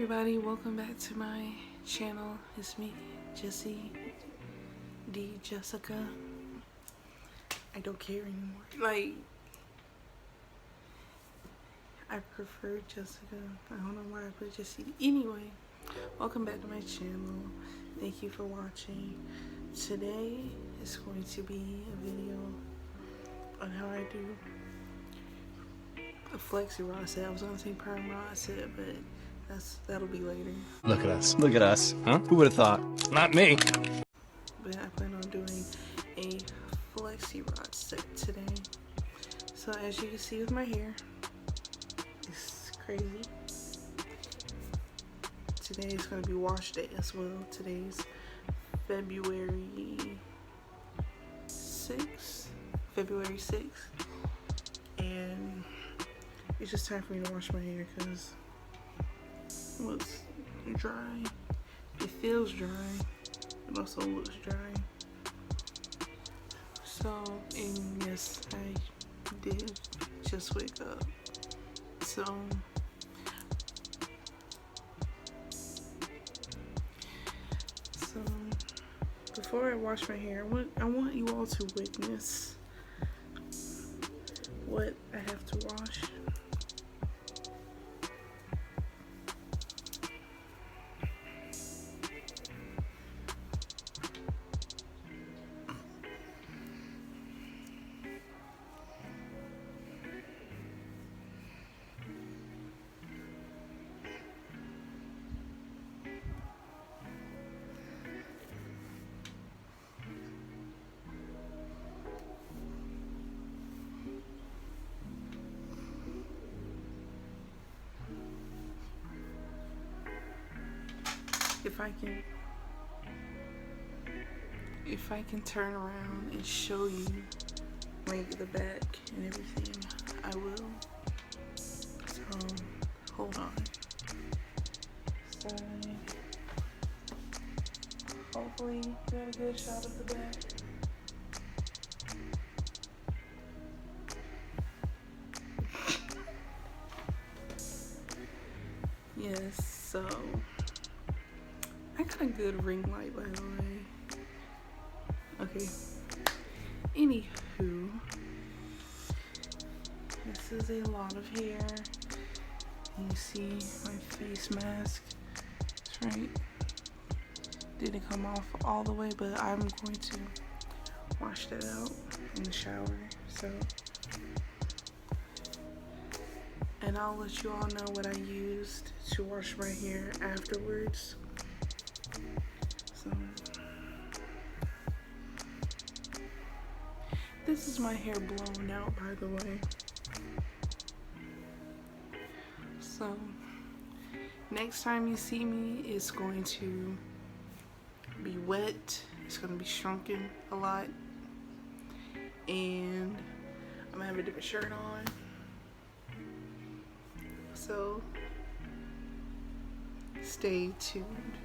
everybody, welcome back to my channel. It's me, JessyDee Jessica. I don't care anymore. Like, I prefer Jessica. I don't know why I put Jessie. Anyway, welcome back to my channel. Thank you for watching. Today is going to be a video on how I do a flexi rod set. I was gonna say PERM ROD set, but that'll be later. Look at us. Look at us. Huh? Who would have thought? Not me. But I plan on doing a flexi rod set today. So as you can see with my hair, it's crazy. Today is going to be wash day as well. Today's February 6th. And it's just time for me to wash my hair because it looks dry. It feels dry. It also looks dry. So, and yes, I did just wake up. So, before I wash my hair, I want you all to witness what I have to wash. If I can turn around and show you like the back and everything, I will. So hold on. Sorry. Hopefully you got a good shot of the back. Yes, so I got a good ring light, by the way. Okay. Anywho, this is a lot of hair. You see my face mask. That's right. Didn't come off all the way, but I'm going to wash that out in the shower. So, and I'll let you all know what I used to wash my hair afterwards. So, this is my hair blown out, by the way. So, next time you see me, it's going to be wet. It's going to be shrunken a lot. And I'm going to have a different shirt on. So, stay tuned.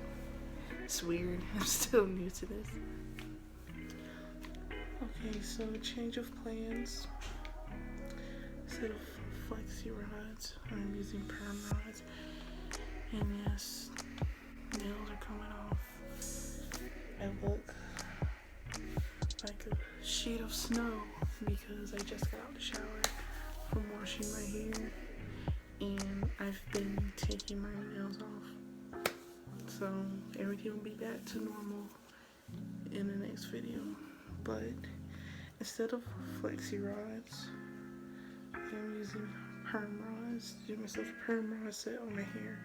It's weird. I'm still new to this. Okay, so change of plans. Instead of flexi rods, I'm using PERM rods. And yes, nails are coming off. I look like a sheet of snow because I just got out of the shower from washing my hair. And I've been taking my nails off. So everything will be back to normal in the next video. But instead of flexi rods, I'm using PERM rods to do myself a PERM ROD set on my hair.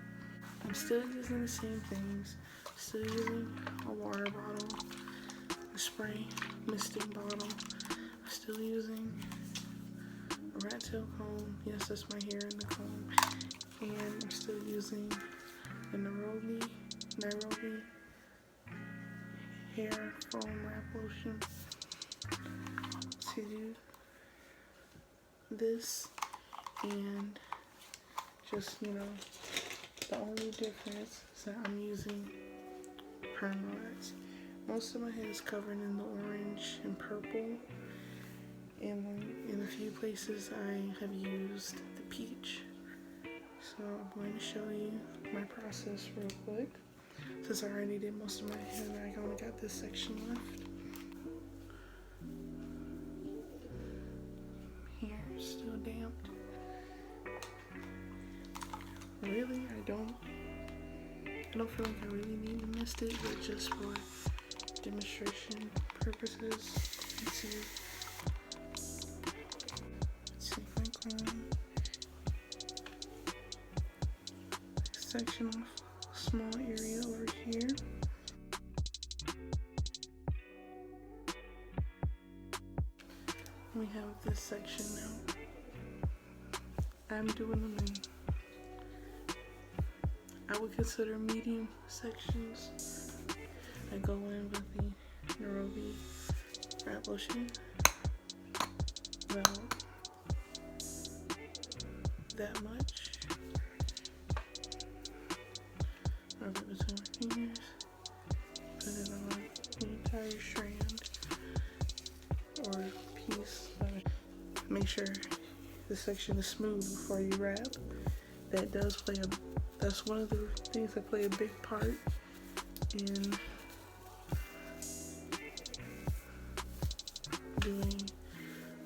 I'm still using the same things. Still using a water bottle, a spray misting bottle. I'm still using a rat tail comb. Yes, that's my hair in the comb. And I'm still using the Nairobi hair foam wrap lotion to do this. And just, you know, the only difference is that I'm using PERM rods. Most of my head is covered in the orange and purple, and in a few places I have used the peach. So I'm going to show you my process real quick. Since I already did most of my hair, I only got this section left. Hair is still damp. Really, I don't feel like I really need to mist it, but just for demonstration purposes. Let's see if I can section off a small area over here. We have this section now. I'm doing them in, I would consider medium sections. I go in with the Nairobi wrap lotion. About that much. Rub it between my fingers. Put it on the entire strand or piece. Make sure the section is smooth before you wrap. That's one of the things that play a big part in doing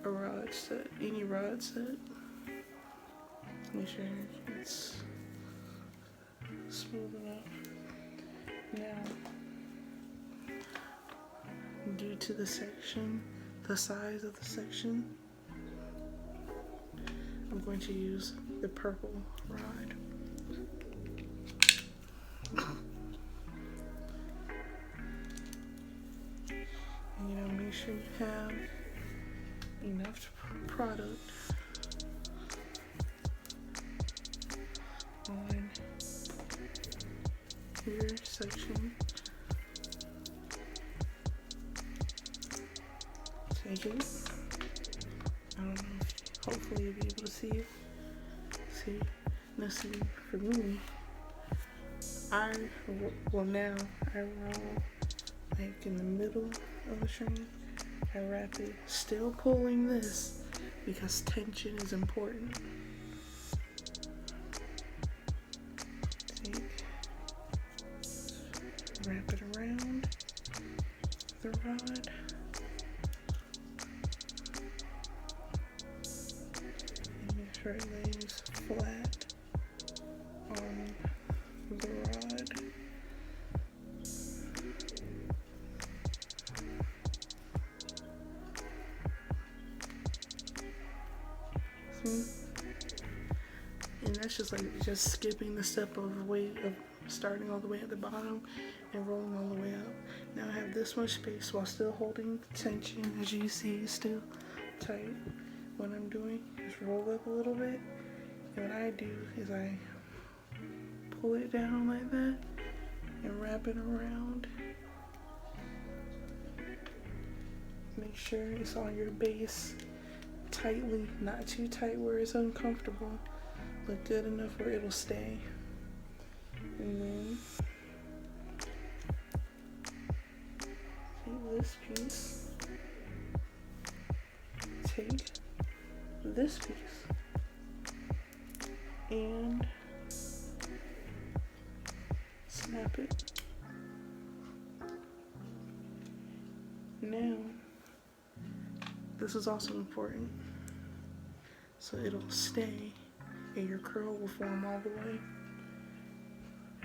a rod set, any rod set. Make sure it's smooth enough. Now, due to the size of the section, I'm going to use the purple rod. Make sure you have enough product on your section. Take it. I don't know. Hopefully you'll be able to see it. Now see, for me, I roll like in the middle of the string. I wrap it, still pulling this because tension is important. Wrap it around the rod. And make sure it lays flat on the rod. And that's just skipping the step of starting all the way at the bottom and rolling all the way up. Now I have this much space while still holding tension. As you see, it's still tight. What I'm doing is roll up a little bit, and what I do is I pull it down like that and wrap it around. Make sure it's on your base tightly, not too tight where it's uncomfortable, but good enough where it'll stay. And then take this piece, take this piece, and snap it. Now, this is also important, so it'll stay and your curl will form all the way.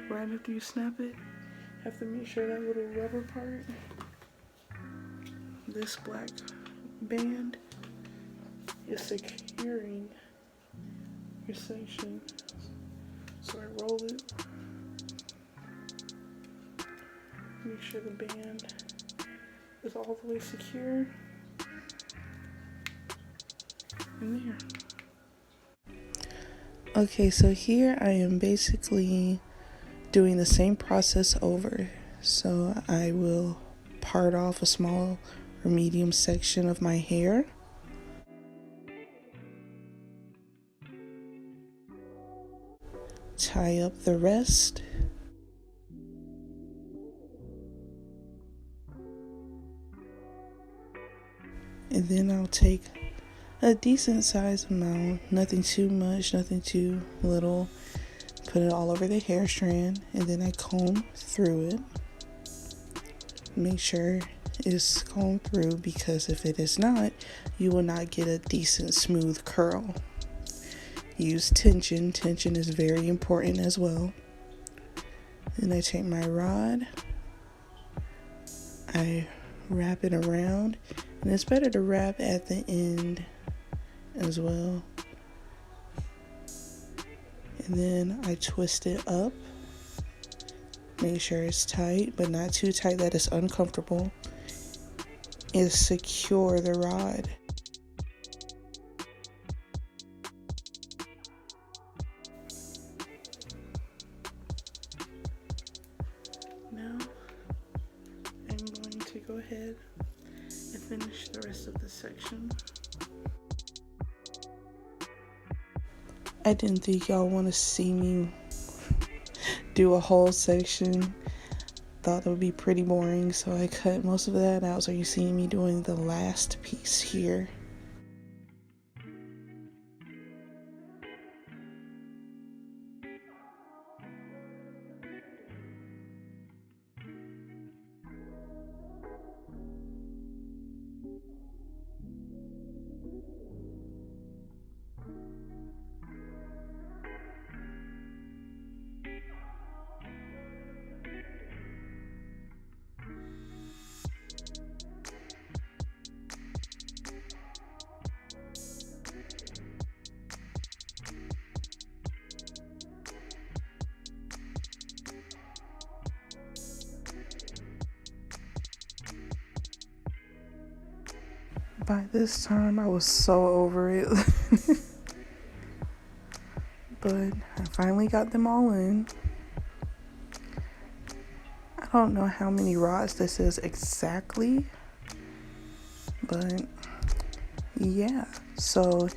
Right after you snap it, you have to make sure that little rubber part, this black band, is securing your section. So I roll it, make sure the band is all the way secure, and there. Okay, so here I am basically doing the same process over. So I will part off a small or medium section of my hair. Tie up the rest. And then I'll take a decent size amount, nothing too much, nothing too little, put it all over the hair strand, and then I comb through it. Make sure it's combed through, because if it is not, you will not get a decent smooth curl. Use tension. Tension is very important as well. Then I take my rod, I wrap it around, and it's better to wrap at the end as well. And then I twist it up. Make sure it's tight, but not too tight that it's uncomfortable. And secure the rod. Now I'm going to go ahead and finish the rest of this section. I didn't think y'all want to see me do a whole section. Thought it would be pretty boring, so I cut most of that out, so you see me doing the last piece here. By this time, I was so over it. But I finally got them all in. I don't know how many rods this is exactly, but yeah. So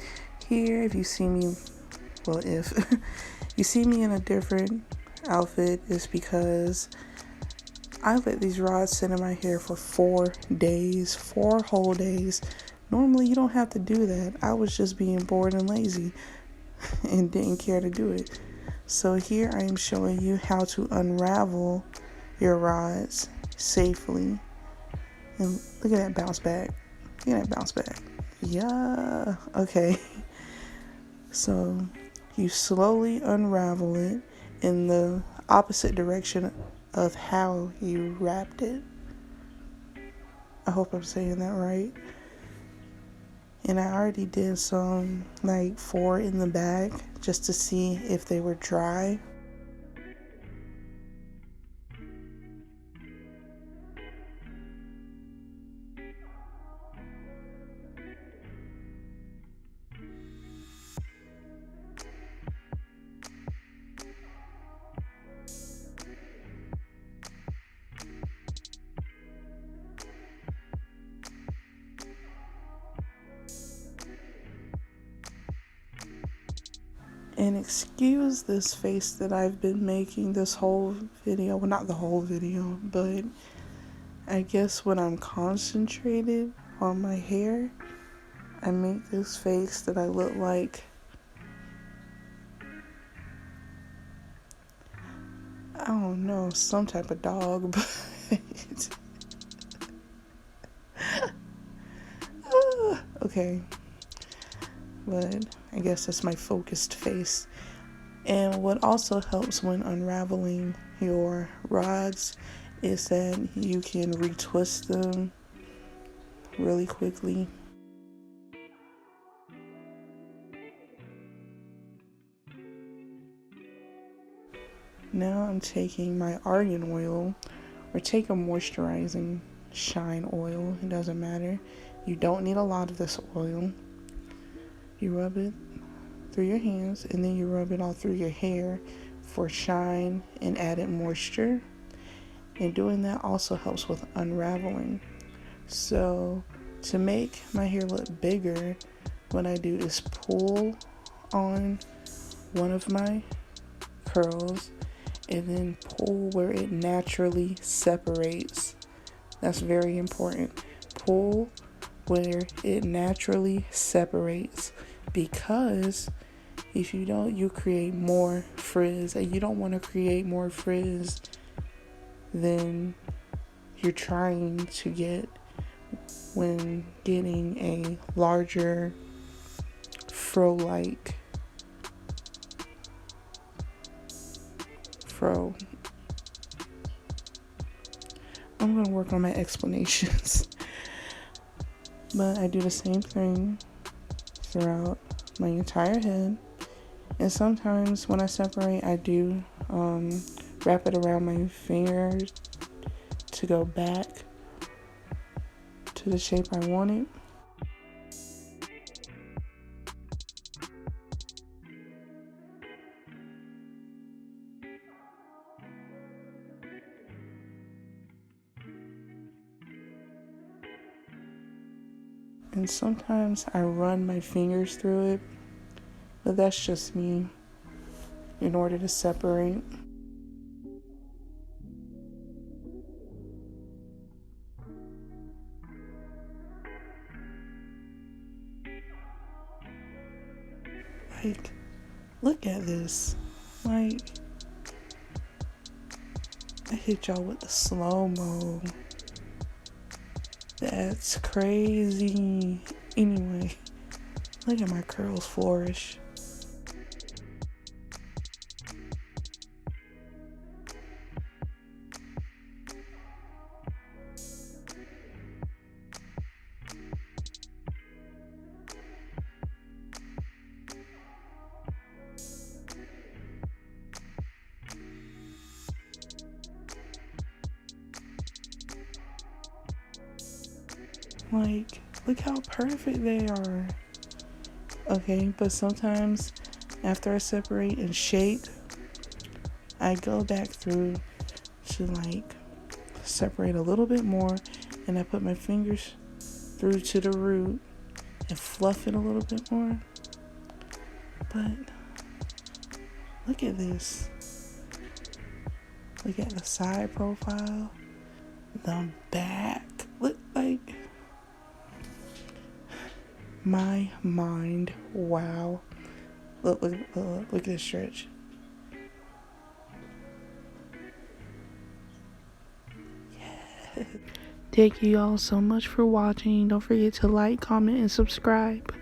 here, if you see me, well, if you see me in a different outfit, it's because I let these rods sit in my hair for 4 days, 4 whole days. Normally, you don't have to do that. I was just being bored and lazy and didn't care to do it. So here I am showing you how to unravel your rods safely. And look at that bounce back. Look at that bounce back. Yeah. Okay. So you slowly unravel it in the opposite direction of how you wrapped it. I hope I'm saying that right. And I already did some, like 4 in the back, just to see if they were dry. And excuse this face that I've been making this whole video. Well, not the whole video, but I guess when I'm concentrated on my hair, I make this face that I look like, I don't know, some type of dog, but okay. But I guess that's my focused face. And what also helps when unraveling your rods is that you can retwist them really quickly. Now I'm taking my argan oil, or take a moisturizing shine oil, it doesn't matter. You don't need a lot of this oil. You rub it through your hands, and then you rub it all through your hair for shine and added moisture. And doing that also helps with unraveling. So to make my hair look bigger, what I do is pull on one of my curls and then pull where it naturally separates. That's very important. Pull where it naturally separates, because If you don't, you create more frizz, and you don't want to create more frizz than you're trying to get when getting a larger fro-like fro. I'm going to work on my explanations. But I do the same thing throughout my entire head. And sometimes when I separate, I do wrap it around my fingers to go back to the shape I wanted. And sometimes I run my fingers through it, but that's just me in order to separate. Like, look at this. Like, I hit y'all with the slow-mo. That's crazy. Anyway, look at my curls flourish. Like, look how perfect they are. Okay, but sometimes after I separate and shape, I go back through to like separate a little bit more, and I put my fingers through to the root and fluff it a little bit more. But look at this. Look at the side profile, the back. Look, like, my mind, wow. Look at this stretch. Yeah. Thank you all so much for watching. Don't forget to like, comment, and subscribe.